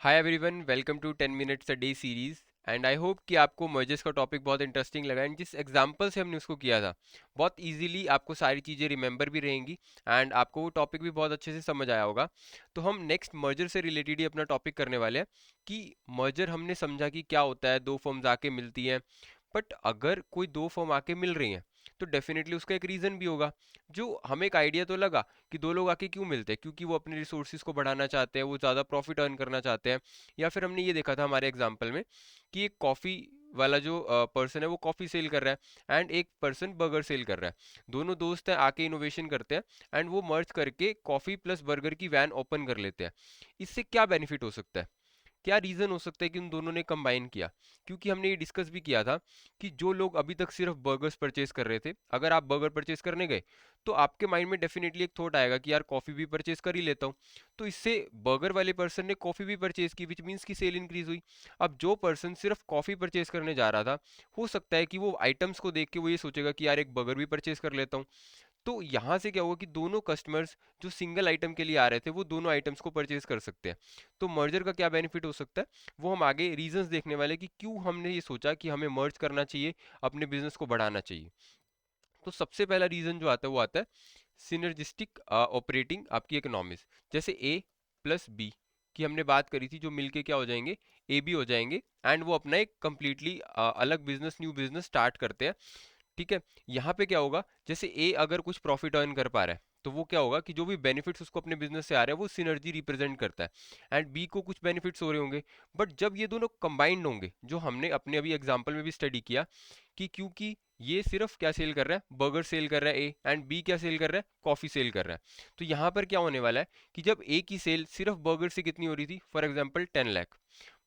Hi everyone, welcome to 10 minutes a day series. And I hope कि आपको mergers का topic बहुत interesting लगा एंड जिस एग्जांपल से हमने उसको किया था बहुत इजीली आपको सारी चीज़ें रिमेंबर भी रहेंगी एंड आपको वो टॉपिक भी बहुत अच्छे से समझ आया होगा। तो हम नेक्स्ट मर्जर से रिलेटेड ही अपना टॉपिक करने वाले हैं कि मर्जर हमने समझा कि क्या होता है, दो फर्म्स आके मिलती हैं। बट अगर कोई दो फर्म आके मिल रही हैं तो डेफिनेटली उसका एक रीज़न भी होगा। जो हमें एक आइडिया तो लगा कि दो लोग आके क्यों मिलते हैं, क्योंकि वो अपने रिसोर्सेज को बढ़ाना चाहते हैं, वो ज़्यादा प्रॉफिट अर्न करना चाहते हैं। या फिर हमने ये देखा था हमारे एग्जाम्पल में कि एक कॉफ़ी वाला जो पर्सन है वो कॉफ़ी सेल कर रहा है एंड एक पर्सन बर्गर सेल कर रहा है। दोनों दोस्त हैं, आके इनोवेशन करते हैं एंड वो मर्ज करके कॉफ़ी प्लस बर्गर की वैन ओपन कर लेते हैं। इससे क्या बेनिफिट हो सकता है, क्या रीजन हो सकता है कि उन दोनों ने कंबाइन किया? क्योंकि हमने ये डिस्कस भी किया था कि जो लोग अभी तक सिर्फ बर्गर्स परचेज कर रहे थे, अगर आप बर्गर परचेज करने गए तो आपके माइंड में डेफिनेटली एक थॉट आएगा कि यार कॉफी भी परचेज कर ही लेता हूँ। तो इससे बर्गर वाले पर्सन ने कॉफी भी परचेज की, विच मीन्स की सेल इंक्रीज हुई। अब जो पर्सन सिर्फ कॉफी परचेज करने जा रहा था, हो सकता है कि वो आइटम्स को देख के वो ये सोचेगा कि यार एक बर्गर भी परचेज कर लेता हूँ। तो यहाँ से क्या होगा कि दोनों कस्टमर्स जो सिंगल आइटम के लिए आ रहे थे वो दोनों आइटम्स को परचेज कर सकते हैं। तो मर्जर का क्या बेनिफिट हो सकता है वो हम आगे रीजंस देखने वाले कि क्यों हमने ये सोचा कि हमें मर्ज करना चाहिए, अपने बिजनेस को बढ़ाना चाहिए। तो सबसे पहला रीजन जो आता है वो आता है सिनर्जिस्टिक ऑपरेटिंग आपकी इकोनॉमीज। जैसे ए प्लस बी की हमने बात करी थी, जो मिलके क्या हो जाएंगे, ए बी हो जाएंगे एंड वो अपना एक कंप्लीटली अलग बिजनेस, न्यू बिजनेस स्टार्ट करते हैं। ठीक है। यहाँ पे क्या होगा, जैसे ए अगर कुछ प्रॉफिट अर्न कर पा रहा है तो वो क्या होगा कि जो भी बेनिफिट्स उसको अपने बिजनेस से आ रहे हैं वो सिनर्जी रिप्रेजेंट करता है एंड बी को कुछ बेनिफिट्स हो रहे होंगे। बट जब ये दोनों कंबाइंड होंगे, जो हमने अपने अभी एग्जांपल में भी स्टडी किया कि क्योंकि ये सिर्फ क्या सेल कर रहा है, बर्गर सेल कर रहा है ए, एंड बी क्या सेल कर रहा है, कॉफी सेल कर रहा है। तो यहाँ पर क्या होने वाला है कि जब ए की सेल सिर्फ बर्गर से कितनी हो रही थी, फॉर एग्जाम्पल 10 लाख,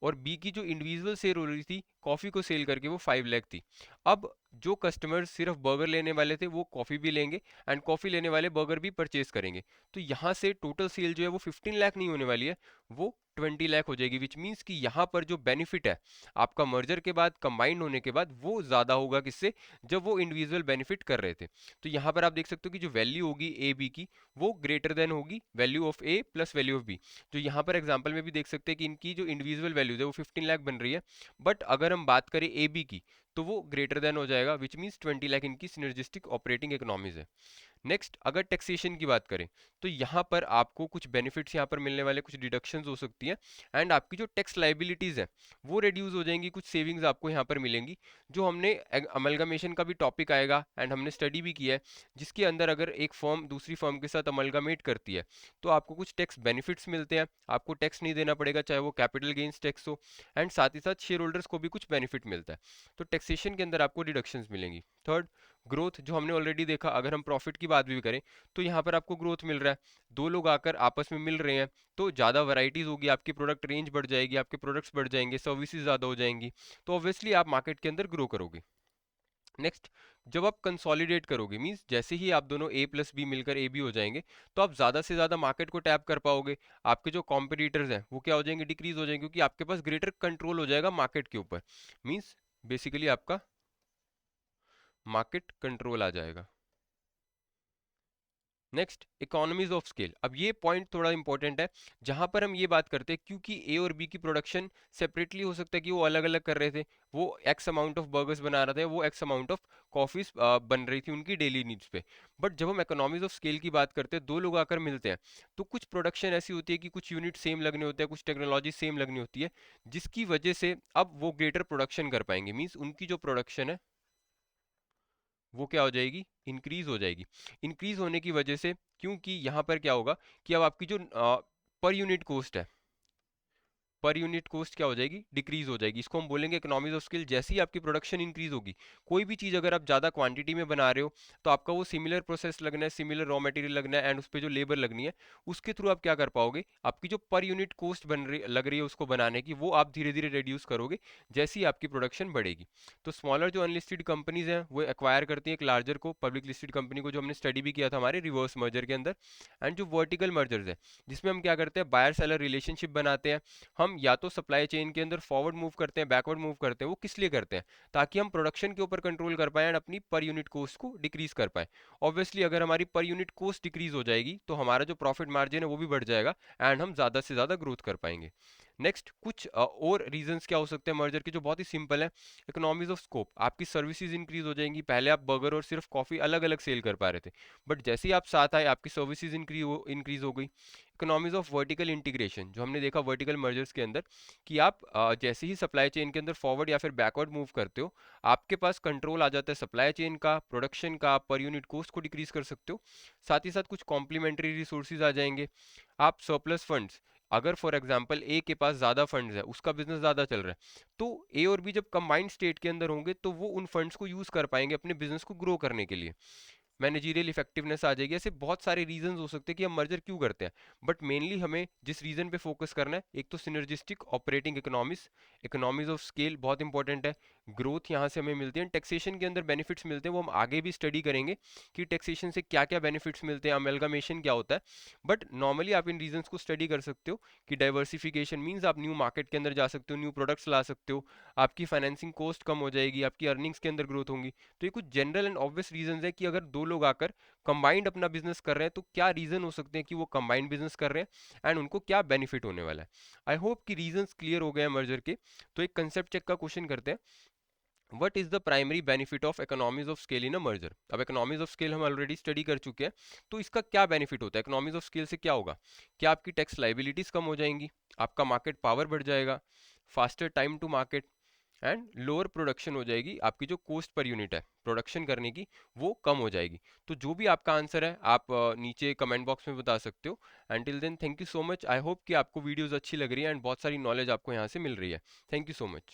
और बी की जो इंडिविजुअल सेल हो रही थी कॉफी को सेल करके वो 5 लाख थी। अब जो कस्टमर सिर्फ बर्गर लेने वाले थे वो कॉफी भी लेंगे एंड कॉफी लेने वाले बर्गर भी परचेज करेंगे। तो यहाँ से टोटल सेल जो है वो 15 लाख नहीं होने वाली है, वो 20 लाख हो जाएगी। विच मीन्स कि यहाँ पर जो बेनिफिट है आपका मर्जर के बाद, कंबाइंड होने के बाद, वो ज्यादा होगा किससे, जब वो इंडिविजुअल बेनिफिट कर रहे थे। तो यहाँ पर आप देख सकते हो कि जो वैल्यू होगी ए बी की वो ग्रेटर देन होगी value of A plus value of B. जो यहाँ पर एग्जांपल में भी देख सकते हैं कि इनकी जो इंडिविजुअल वैल्यूज है वो 15 लाख बन रही है, बट अगर हम बात करें ए बी की तो वो ग्रेटर देन हो जाएगा, विच मीन्स 20 लाख इनकी सिनर्जिस्टिक ऑपरेटिंग इकोनॉमीज है। नेक्स्ट, अगर टैक्सेशन की बात करें तो यहाँ पर आपको कुछ बेनिफिट्स यहाँ पर मिलने वाले, कुछ डिडक्शंस हो सकती हैं एंड आपकी जो टैक्स लाइबिलिटीज है वो रिड्यूस हो जाएंगी, कुछ सेविंग्स आपको यहाँ पर मिलेंगी। जो हमने अमलगमेशन का भी टॉपिक आएगा एंड हमने स्टडी भी किया है, जिसके अंदर अगर एक फर्म दूसरी फर्म के साथ अमलगमेट करती है तो आपको कुछ टैक्स बेनिफिट्स मिलते हैं, आपको टैक्स नहीं देना पड़ेगा, चाहे वो कैपिटल गेन्स टैक्स हो, एंड साथ ही साथ शेयर होल्डर्स को भी कुछ बेनिफिट मिलता है। तो टैक्सेशन के अंदर आपको डिडक्शंस मिलेंगी। थर्ड, ग्रोथ, जो हमने ऑलरेडी देखा, अगर हम प्रॉफिट की बात भी करें तो यहाँ पर आपको ग्रोथ मिल रहा है, दो लोग आकर आपस में मिल रहे हैं तो ज़्यादा वैरायटीज होगी, आपकी प्रोडक्ट रेंज बढ़ जाएगी, आपके प्रोडक्ट्स बढ़ जाएंगे, सर्विसेज ज़्यादा हो जाएंगी, तो ऑब्वियसली आप मार्केट के अंदर ग्रो करोगे। नेक्स्ट, जब आप कंसोलिडेट करोगे, मींस जैसे ही आप दोनों ए प्लस बी मिलकर ए बी हो जाएंगे तो आप ज़्यादा से ज़्यादा मार्केट को टैप कर पाओगे। आपके जो कॉम्पिटिटर्स हैं वो क्या हो जाएंगे, डिक्रीज हो जाएंगे, क्योंकि आपके पास ग्रेटर कंट्रोल हो जाएगा मार्केट के ऊपर। मींस बेसिकली आपका मार्केट कंट्रोल आ जाएगा। Next, economies of scale. अब ये पॉइंट थोड़ा इंपॉर्टेंट है, जहां पर हम ये बात करते हैं क्योंकि ए और बी की प्रोडक्शन सेपरेटली हो सकता है कि वो अलग अलग कर रहे थे, वो एक्स अमाउंट ऑफ बर्गर्स बना रहे थे, वो एक्स अमाउंट ऑफ कॉफीज बन रही थी उनकी डेली नीड्स पे। बट जब हम इकोनॉमीज ऑफ स्केल की बात करते हैं, दो लोग आकर मिलते हैं तो कुछ प्रोडक्शन ऐसी होती है कि कुछ यूनिट सेम लगने होते हैं, कुछ टेक्नोलॉजी सेम लगनी होती है, जिसकी वजह से अब वो ग्रेटर प्रोडक्शन कर पाएंगे। मीन्स उनकी जो प्रोडक्शन है वो क्या हो जाएगी, इंक्रीज हो जाएगी। इंक्रीज होने की वजह से, क्योंकि यहाँ पर क्या होगा कि अब आपकी जो पर यूनिट कॉस्ट है, पर यूनिट कॉस्ट क्या हो जाएगी, डिक्रीज हो जाएगी। इसको हम बोलेंगे इकोनॉमीज ऑफ स्केल। जैसे ही आपकी प्रोडक्शन इंक्रीज होगी, कोई भी चीज़ अगर आप ज़्यादा क्वांटिटी में बना रहे हो तो आपका वो सिमिलर प्रोसेस लगना है, सिमिलर रॉ मटेरियल लगना है एंड उस पर जो लेबर लगनी है उसके थ्रू आप क्या कर पाओगे, आपकी जो पर यूनिट कॉस्ट बन रही लग रही है उसको बनाने की, वो आप धीरे धीरे रिड्यूस करोगे जैसे ही आपकी प्रोडक्शन बढ़ेगी। तो स्मॉलर जो अनलिस्टेड कंपनीज हैं वो एक्वायर करती हैं एक लार्जर को, पब्लिक लिस्टेड कंपनी को, जो हमने स्टडी भी किया था हमारे रिवर्स मर्जर के अंदर। एंड जो वर्टिकल मर्जर्स है, जिसमें हम क्या करते हैं, बायर सेलर रिलेशनशिप बनाते हैं, हम हम या तो सप्लाई चेन के अंदर फॉरवर्ड मूव करते हैं, बैकवर्ड मूव करते हैं, वो किस लिए करते हैं? ताकि हम प्रोडक्शन के ऊपर कंट्रोल कर पाएं एंड अपनी पर यूनिट कॉस्ट को डिक्रीज कर पाएं। ऑब्वियसली अगर हमारी पर यूनिट कॉस्ट डिक्रीज हो जाएगी तो हमारा जो प्रॉफिट मार्जिन है वो भी बढ़ जाएगा एंड हम ज़्यादा से ज़्यादा ग्रोथ कर पाएंगे। नेक्स्ट कुछ और रीजंस क्या हो सकते हैं मर्जर के, जो बहुत ही सिंपल है। इकोनॉमीज ऑफ स्कोप, आपकी सर्विसेज इंक्रीज हो जाएंगी। पहले आप बर्गर और सिर्फ कॉफ़ी अलग अलग सेल कर पा रहे थे, बट जैसे ही आप साथ आए आपकी सर्विसेज इंक्रीज हो गई। इकोनॉमीज ऑफ वर्टिकल इंटीग्रेशन, जो हमने देखा वर्टिकल मर्जर्स के अंदर, कि आप जैसे ही सप्लाई चेन के अंदर फॉरवर्ड या फिर बैकवर्ड मूव करते हो, आपके पास कंट्रोल आ जाता है सप्लाई चेन का, प्रोडक्शन का, पर यूनिट कॉस्ट को डिक्रीज कर सकते हो। साथ ही साथ कुछ कॉम्प्लीमेंट्री रिसोर्सेज आ जाएंगे। आप सरप्लस फंड्स, अगर फॉर एग्जांपल ए के पास ज़्यादा फंड्स है, उसका बिजनेस ज़्यादा चल रहा है, तो ए और बी जब कंबाइंड स्टेट के अंदर होंगे तो वो उन फंड्स को यूज़ कर पाएंगे अपने बिजनेस को ग्रो करने के लिए। मैनेजरियल इफेक्टिवनेस आ जाएगी। ऐसे बहुत सारे रीजंस हो सकते हैं कि हम मर्जर क्यों करते हैं, बट मेनली हमें जिस रीजन पे फोकस करना है, एक तो synergistic operating economics, economies of scale बहुत इंपॉर्टेंट है। ग्रोथ यहाँ से हमें मिलती है, टैक्सेशन के अंदर बेनिफिट्स मिलते हैं, वो हम आगे भी स्टडी करेंगे कि टैक्सेशन से क्या क्या बेनिफिट्स मिलते हैं, अमेलगामेशन क्या होता है। बट नॉर्मली आप इन रीजंस को स्टडी कर सकते हो कि डाइवर्सिफिकेशन मीन्स आप न्यू मार्केट के अंदर जा सकते हो, न्यू प्रोडक्ट्स ला सकते हो, आपकी फाइनेंसिंग कॉस्ट कम हो जाएगी, आपकी अर्निंग्स के अंदर ग्रोथ होंगी। तो ये कुछ जनरल एंड ऑब्वियस रीजंस है कि अगर दो लोग आकर कंबाइंड अपना बिजनेस कर रहे हैं तो क्या रीजन हो सकते हैं कि वो कंबाइंड बिजनेस कर रहे हैं एंड उनको क्या बेनिफिट होने वाला है। आई होप कि रीजंस क्लियर हो गए हैं मर्जर के। तो एक कंसेप्ट चेक का क्वेश्चन करते हैं। What is the primary benefit of economies of scale in a merger? अब इकोनॉमीज ऑफ स्केल हम ऑलरेडी स्टडी कर चुके हैं, तो इसका क्या बेनिफिट होता है? इकोनॉमीज ऑफ स्केल से क्या होगा? क्या आपकी टैक्स लाइबिलिटीज कम हो जाएंगी, आपका मार्केट पावर बढ़ जाएगा, faster time to market and lower production हो जाएगी। आपकी जो कॉस्ट पर यूनिट है प्रोडक्शन करने की वो कम हो जाएगी। तो जो भी आपका आंसर है आप नीचे कमेंट बॉक्स में बता सकते हो। Until then thank you so much. I hope कि आपको वीडियोस अच्छी लग रही है एंड बहुत सारी नॉलेज आपको यहाँ से मिल रही है। Thank you so much.